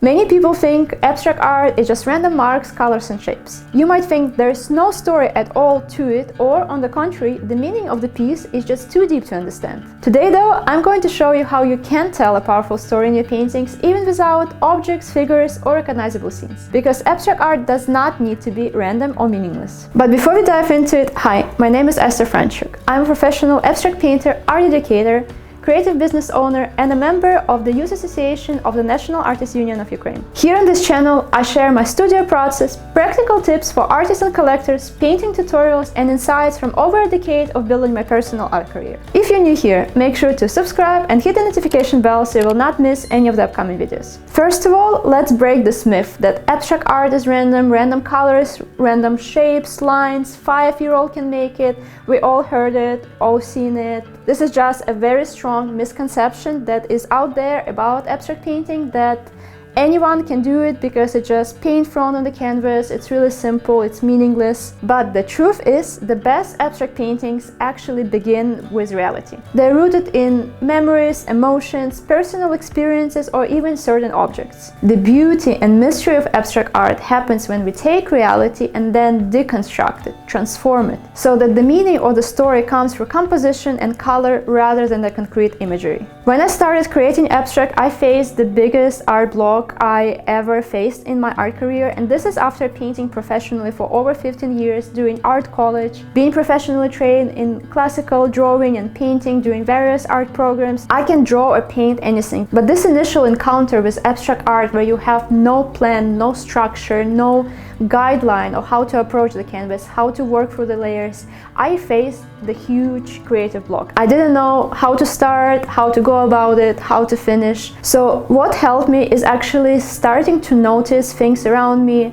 Many people think abstract art is just random marks, colors and shapes. You might think there's no story at all to it, or on the contrary, the meaning of the piece is just too deep to understand. Today though, I'm going to show you how you can tell a powerful story in your paintings even without objects, figures or recognizable scenes. Because abstract art does not need to be random or meaningless. But before we dive into it, hi, my name is Esther Franchuk. I'm a professional abstract painter, art educator, creative business owner and a member of the Youth Association of the National Artists Union of Ukraine. Here on this channel, I share my studio process, practical tips for artists and collectors, painting tutorials and insights from over a decade of building my personal art career. If you're new here, make sure to subscribe and hit the notification bell so you will not miss any of the upcoming videos. First of all, let's break this myth that abstract art is random colors, random shapes, lines, 5-year-old can make it, we all heard it, all seen it. This is just a very strong misconception that is out there about abstract painting, that anyone can do it because it's just paint thrown on the canvas, it's really simple, it's meaningless. But the truth is, the best abstract paintings actually begin with reality. They're rooted in memories, emotions, personal experiences, or even certain objects. The beauty and mystery of abstract art happens when we take reality and then deconstruct it, transform it, so that the meaning or the story comes through composition and color rather than the concrete imagery. When I started creating abstract, I faced the biggest art block I ever faced in my art career, and this is after painting professionally for over 15 years, doing art college, being professionally trained in classical drawing and painting, doing various art programs. I can draw or paint anything, but this initial encounter with abstract art where you have no plan, no structure, no guideline of how to approach the canvas, how to work through the layers, I faced the huge creative block. I didn't know how to start, how to go about it, how to finish. So what helped me is actually starting to notice things around me,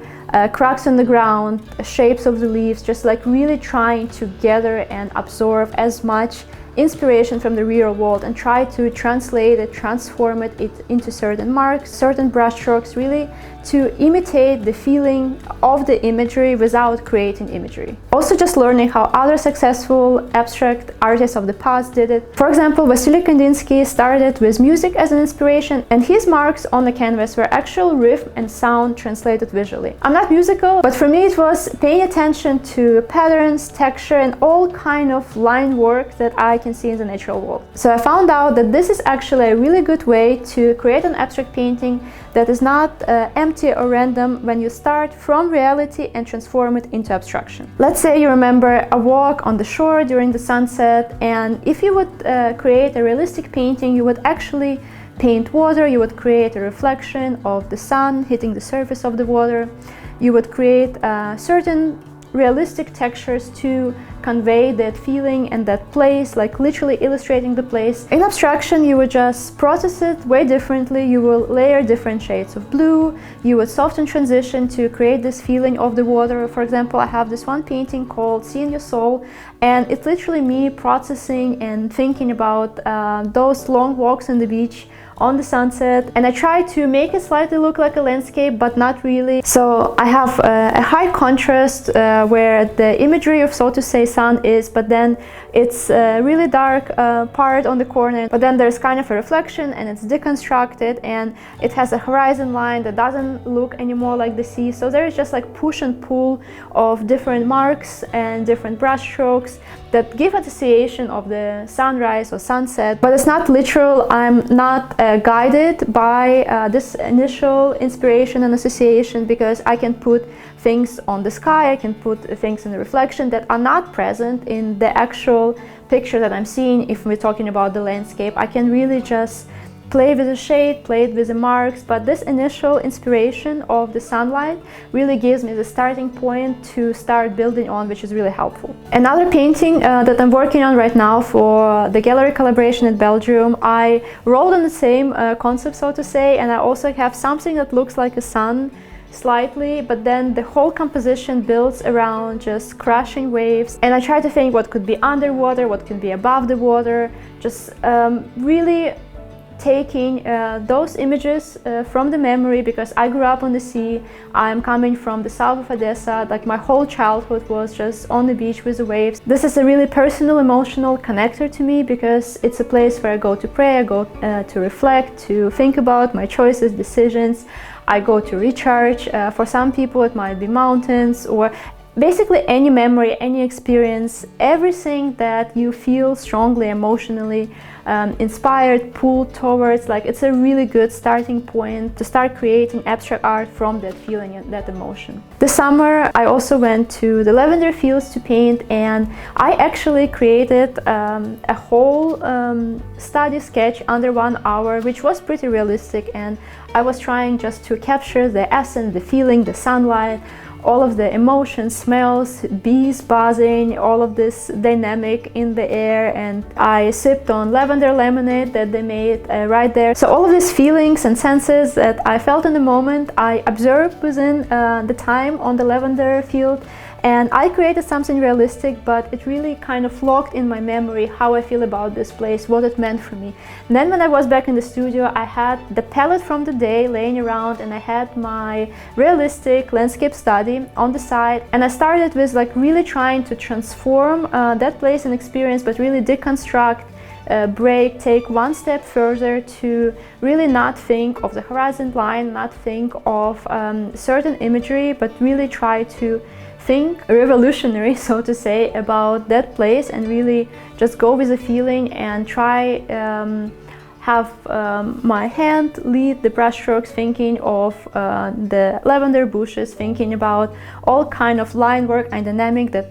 cracks on the ground, shapes of the leaves, just like really trying to gather and absorb as much inspiration from the real world and try to translate it, transform it into certain marks, certain brushstrokes, really to imitate the feeling of the imagery without creating imagery. Also just learning how other successful abstract artists of the past did it. For example, Vasily Kandinsky started with music as an inspiration, and his marks on the canvas were actual rhythm and sound translated visually. I'm not musical, but for me it was paying attention to patterns, texture and all kind of line work that I can see in the natural world. So I found out that this is actually a really good way to create an abstract painting that is not empty or random when you start from reality and transform it into abstraction. Let's say you remember a walk on the shore during the sunset, and if you would create a realistic painting, you would actually paint water, you would create a reflection of the sun hitting the surface of the water, you would create certain realistic textures to convey that feeling and that place, like literally illustrating the place. In abstraction, you would just process it way differently. You will layer different shades of blue, you would soften transition to create this feeling of the water. For example, I have this one painting called Seeing Your Soul, and it's literally me processing and thinking about those long walks on the beach on the sunset, and I try to make it slightly look like a landscape, but not really. So I have a high contrast where the imagery of, so to say, sun is, but then it's a really dark part on the corner, but then there's kind of a reflection and it's deconstructed and it has a horizon line that doesn't look anymore like the sea. So there is just like push and pull of different marks and different brush strokes that give association of the sunrise or sunset, but it's not literal. I'm not guided by this initial inspiration and association, because I can put things on the sky, I can put things in the reflection that are not present in the actual picture that I'm seeing. If we're talking about the landscape, I can really just play with the shade, play it with the marks, but this initial inspiration of the sunlight really gives me the starting point to start building on, which is really helpful. Another painting that I'm working on right now for the gallery collaboration in Belgium, I rolled on the same concept, so to say, and I also have something that looks like a sun slightly, but then the whole composition builds around just crashing waves, and I try to think what could be underwater, what could be above the water, just really taking those images from the memory, because I grew up on the sea. I'm coming from the south of Odessa, like my whole childhood was just on the beach with the waves. This is a really personal, emotional connector to me, because it's a place where I go to pray, I go to reflect, to think about my choices, decisions. I go to recharge. For some people it might be mountains, or basically any memory, any experience, everything that you feel strongly emotionally inspired, pulled towards. Like, it's a really good starting point to start creating abstract art from that feeling and that emotion. This summer I also went to the lavender fields to paint, and I actually created a whole study sketch under 1 hour, which was pretty realistic, and I was trying just to capture the essence, the feeling, the sunlight, all of the emotions, smells, bees buzzing, all of this dynamic in the air. And I sipped on lavender lemonade that they made right there. So all of these feelings and senses that I felt in the moment, I observed within the time on the lavender field, and I created something realistic, but it really kind of locked in my memory how I feel about this place, what it meant for me. And then when I was back in the studio, I had the palette from the day laying around, and I had my realistic landscape study on the side, and I started with like really trying to transform that place and experience, but really deconstruct, break, take one step further to really not think of the horizon line, not think of certain imagery, but really try to think revolutionary, so to say, about that place, and really just go with the feeling and try have my hand lead the brushstrokes, thinking of the lavender bushes, thinking about all kind of line work and dynamic that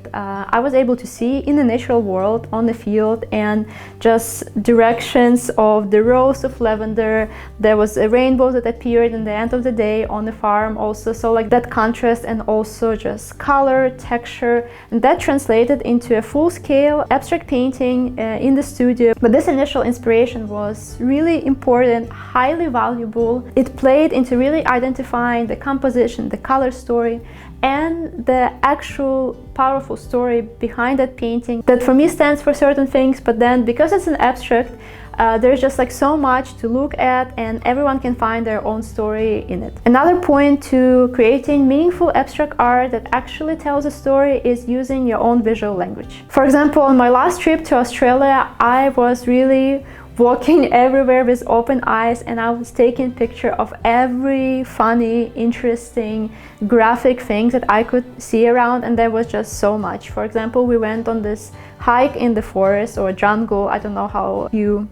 I was able to see in the natural world on the field, and just directions of the rows of lavender. There was a rainbow that appeared in the end of the day on the farm also, so like that contrast, and also just color, texture, and that translated into a full-scale abstract painting in the studio. But this initial inspiration was really important, highly valuable. It played into really identifying the composition, the color story, and the actual powerful story behind that painting that for me stands for certain things. But then, because it's an abstract, there's just like so much to look at, and everyone can find their own story in it. Another point to creating meaningful abstract art that actually tells a story is using your own visual language. For example, on my last trip to Australia, I was really walking everywhere with open eyes, and I was taking picture of every funny, interesting, graphic thing that I could see around, and there was just so much. For example, we went on this hike in the forest or jungle, I don't know how you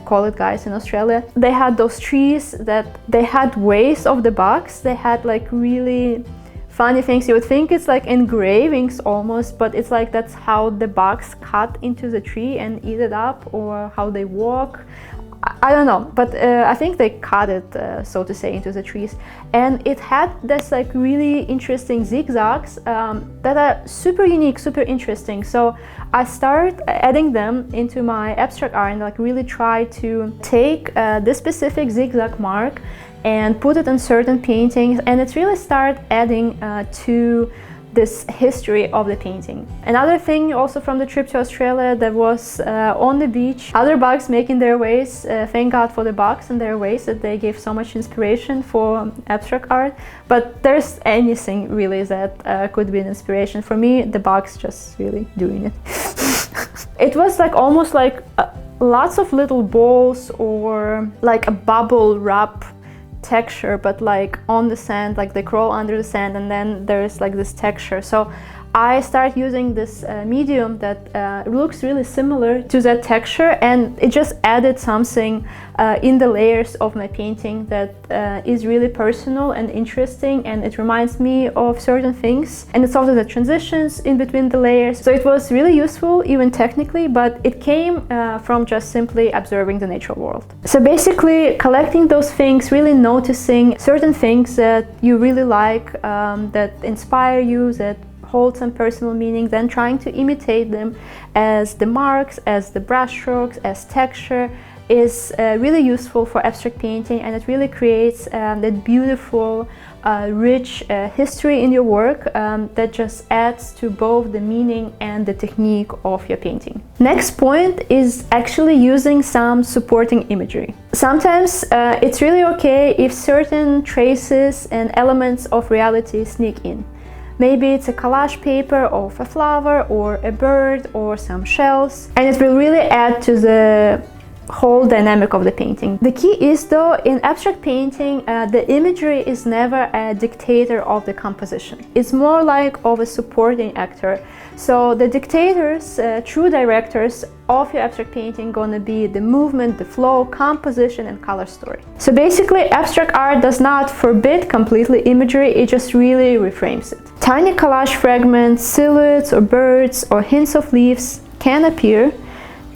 call it, guys, in Australia. They had those trees that they had waves of the bugs. They had like really funny things. You would think it's like engravings almost, but it's like that's how the bugs cut into the tree and eat it up, or how they walk. I don't know, but I think they cut it, so to say, into the trees. And it had this like really interesting zigzags that are super unique, super interesting. So I started adding them into my abstract art, and like really try to take this specific zigzag mark and put it in certain paintings, and it really started adding to this history of the painting. Another thing also from the trip to Australia, that was on the beach, other bugs making their ways. Thank God for the bugs and their ways, that they gave so much inspiration for abstract art. But there's anything really that could be an inspiration. For me, the bugs just really doing it. It was like almost like lots of little balls, or like a bubble wrap texture, but like on the sand, like they crawl under the sand, and then there's like this texture. So I started using this medium that looks really similar to that texture, and it just added something in the layers of my painting that is really personal and interesting, and it reminds me of certain things. And it's also the transitions in between the layers. So it was really useful, even technically, but it came from just simply observing the natural world. So basically collecting those things, really noticing certain things that you really like, that inspire you, that hold some personal meaning, then trying to imitate them as the marks, as the brush strokes, as texture, is really useful for abstract painting, and it really creates that beautiful, rich history in your work that just adds to both the meaning and the technique of your painting. Next point is actually using some supporting imagery. Sometimes it's really okay if certain traces and elements of reality sneak in. Maybe it's a collage paper of a flower or a bird or some shells, and it will really add to the whole dynamic of the painting. The key is, though, in abstract painting, the imagery is never a dictator of the composition. It's more like of a supporting actor. So the dictators, true directors of your abstract painting, gonna be the movement, the flow, composition, and color story. So basically, abstract art does not forbid completely imagery, it just really reframes it. Tiny collage fragments, silhouettes or birds or hints of leaves can appear.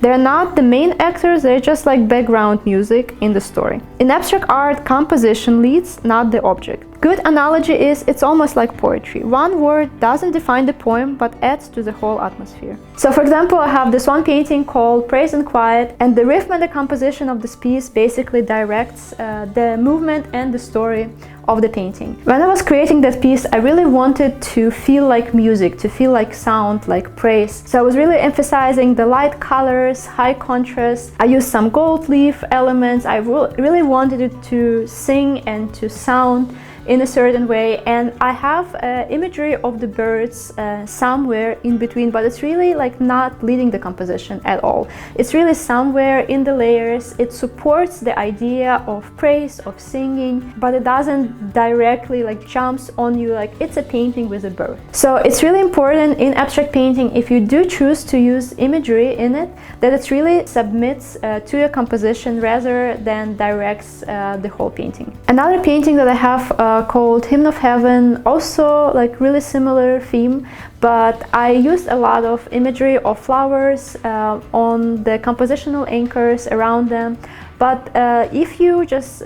They're not the main actors, they're just like background music in the story. In abstract art, composition leads, not the object. Good analogy is, it's almost like poetry. One word doesn't define the poem, but adds to the whole atmosphere. So for example, I have this one painting called Praise and Quiet, and the rhythm and the composition of this piece basically directs the movement and the story of the painting. When I was creating that piece, I really wanted to feel like music, to feel like sound, like praise. So I was really emphasizing the light colors, high contrast. I used some gold leaf elements. I really wanted it to sing and to sound in a certain way, and I have imagery of the birds somewhere in between, but it's really like not leading the composition at all. It's really somewhere in the layers. It supports the idea of praise, of singing, but it doesn't directly like jumps on you like it's a painting with a bird. So it's really important in abstract painting, if you do choose to use imagery in it, that it really submits to your composition rather than directs the whole painting. Another painting that I have called Hymn of Heaven, also like really similar theme, but I used a lot of imagery of flowers on the compositional anchors around them. But if you just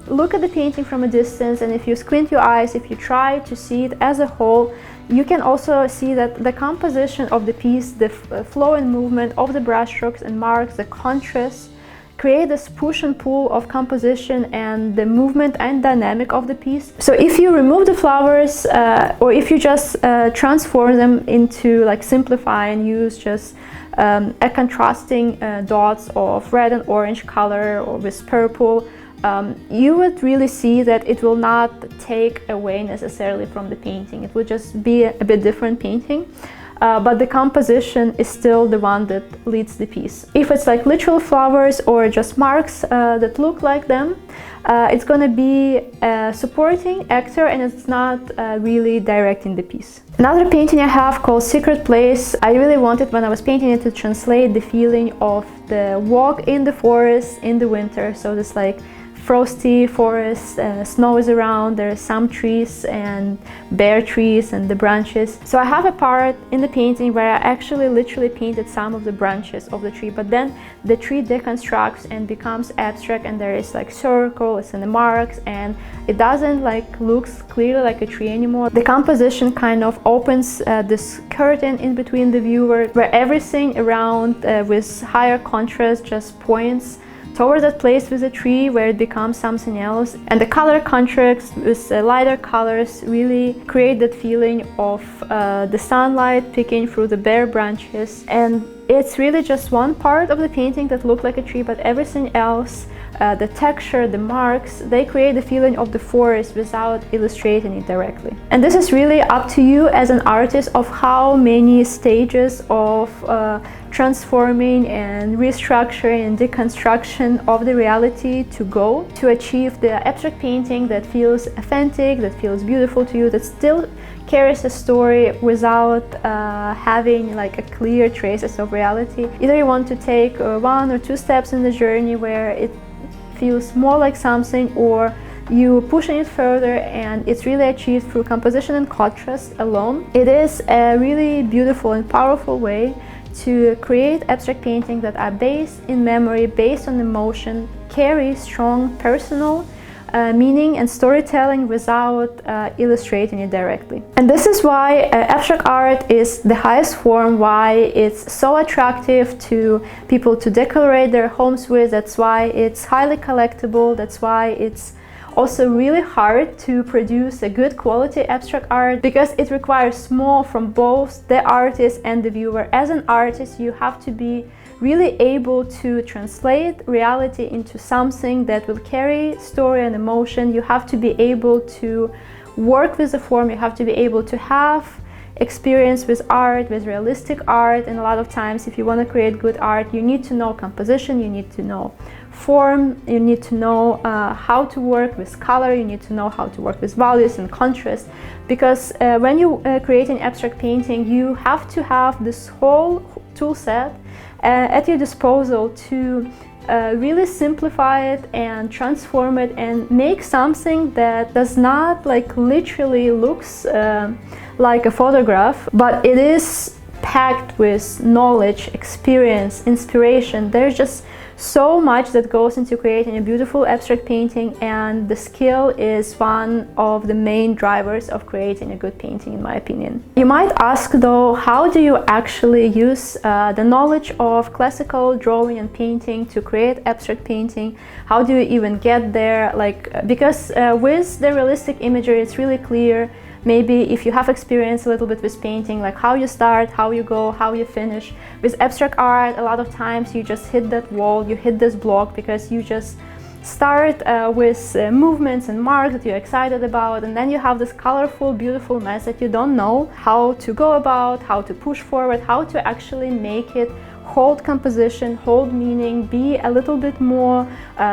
look at the painting from a distance, and if you squint your eyes, if you try to see it as a whole, you can also see that the composition of the piece, the flow and movement of the brushstrokes and marks, the contrast, create this push and pull of composition and the movement and dynamic of the piece. So if you remove the flowers or if you just transform them into like simplify and use just a contrasting dots of red and orange color or with purple, you would really see that it will not take away necessarily from the painting. It will just be a bit different painting. But the composition is still the one that leads the piece. If it's like literal flowers or just marks that look like them, it's going to be a supporting actor and it's not really directing the piece. Another painting I have called Secret Place, I really wanted when I was painting it to translate the feeling of the walk in the forest in the winter. So this like frosty forest, snow is around, there are some trees and bare trees and the branches. So I have a part in the painting where I actually literally painted some of the branches of the tree, but then the tree deconstructs and becomes abstract, and there is like circles and the marks, and it doesn't like looks clearly like a tree anymore. The composition kind of opens this curtain in between the viewer where everything around with higher contrast just points toward that place with a tree where it becomes something else, and the color contrast with lighter colors really create that feeling of the sunlight peeking through the bare branches. And it's really just one part of the painting that looked like a tree, but everything else, the texture, the marks, they create the feeling of the forest without illustrating it directly. And this is really up to you as an artist of how many stages of transforming and restructuring and deconstruction of the reality to go to achieve the abstract painting that feels authentic, that feels beautiful to you, that still carries a story without having like a clear traces of reality. Either you want to take 1 or 2 steps in the journey where it feels more like something, or you pushing it further and it's really achieved through composition and contrast alone. It is a really beautiful and powerful way to create abstract paintings that are based in memory, based on emotion, carry strong personal meaning and storytelling without illustrating it directly. And this is why abstract art is the highest form, why it's so attractive to people to decorate their homes with. That's why it's highly collectible. That's why it's also really hard to produce a good quality abstract art, because it requires more from both the artist and the viewer. As an artist, you have to be really able to translate reality into something that will carry story and emotion. You have to be able to work with the form, you have to be able to have experience with art, with realistic art, and a lot of times if you want to create good art, you need to know composition, you need to know form, you need to know how to work with color, you need to know how to work with values and contrast, because when you create an abstract painting, you have to have this whole tool set at your disposal to really simplify it and transform it and make something that does not like literally looks like a photograph, but it is packed with knowledge, experience, inspiration. There's just so much that goes into creating a beautiful abstract painting, and the skill is one of the main drivers of creating a good painting, in my opinion. You might ask though, how do you actually use the knowledge of classical drawing and painting to create abstract painting? How do you even get there? Because with the realistic imagery, it's really clear. Maybe if you have experience a little bit with painting, like how you start, how you go, how you finish. With abstract art, a lot of times you just hit that wall, you hit this block, because you just start with movements and marks that you're excited about, and then you have this colorful, beautiful mess that you don't know how to go about, how to push forward, how to actually make it hold composition, hold meaning, be a little bit more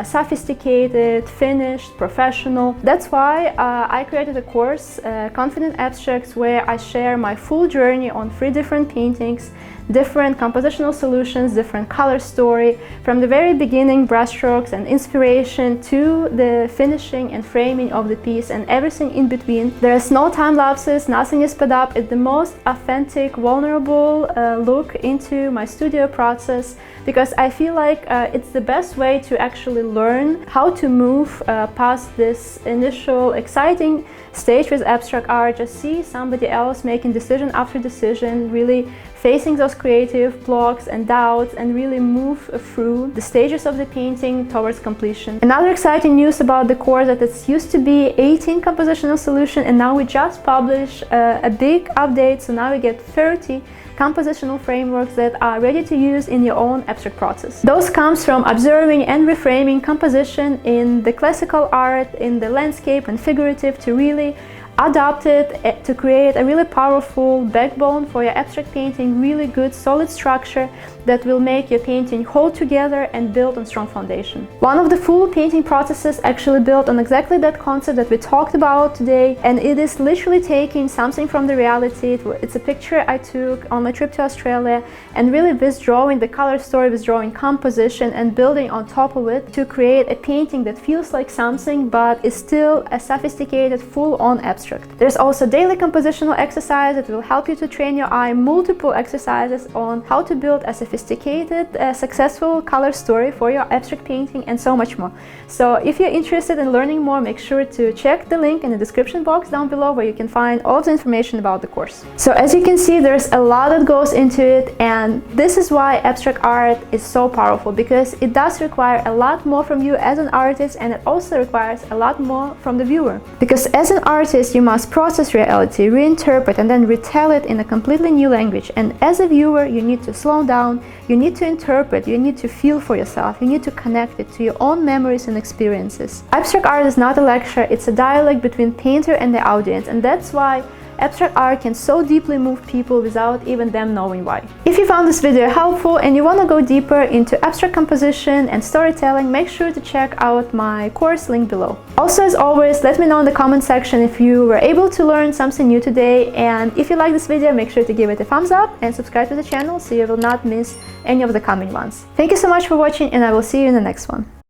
sophisticated, finished, professional. That's why I created a course, Confident Abstracts, where I share my full journey on 3 different paintings, different compositional solutions, different color story, from the very beginning, brushstrokes and inspiration, to the finishing and framing of the piece and everything in between. There's no time lapses, nothing is sped up. It's the most authentic, vulnerable look into my studio process, because I feel like it's the best way to actually learn how to move past this initial exciting stage with abstract art. Just see somebody else making decision after decision, really facing those creative blocks and doubts, and really move through the stages of the painting towards completion. Another exciting news about the course that it used to be 18 compositional solutions, and now we just published a big update, so now we get 30 compositional frameworks that are ready to use in your own abstract process. Those comes from observing and reframing composition in the classical art, in the landscape and figurative, to really adopt it to create a really powerful backbone for your abstract painting, really good solid structure that will make your painting hold together and build on strong foundation. One of the full painting processes actually built on exactly that concept that we talked about today, and it is literally taking something from the reality. It's a picture I took on my trip to Australia, and really withdrawing the color story, withdrawing composition, and building on top of it to create a painting that feels like something but is still a sophisticated, full-on abstract. There's also daily compositional exercise that will help you to train your eye, multiple exercises on how to build a sophisticated, successful color story for your abstract painting, and so much more. So if you're interested in learning more, make sure to check the link in the description box down below, where you can find all of the information about the course. So as you can see, there's a lot that goes into it, and this is why abstract art is so powerful, because it does require a lot more from you as an artist, and it also requires a lot more from the viewer. Because as an artist, you must process reality, reinterpret, and then retell it in a completely new language. And as a viewer, you need to slow down, you need to interpret, you need to feel for yourself, you need to connect it to your own memories and experiences. Abstract art is not a lecture, it's a dialogue between painter and the audience, and that's why abstract art can so deeply move people without even them knowing why. If you found this video helpful and you want to go deeper into abstract composition and storytelling, make sure to check out my course link below. Also, as always, let me know in the comment section if you were able to learn something new today, and if you like this video, make sure to give it a thumbs up and subscribe to the channel so you will not miss any of the coming ones. Thank you so much for watching, and I will see you in the next one.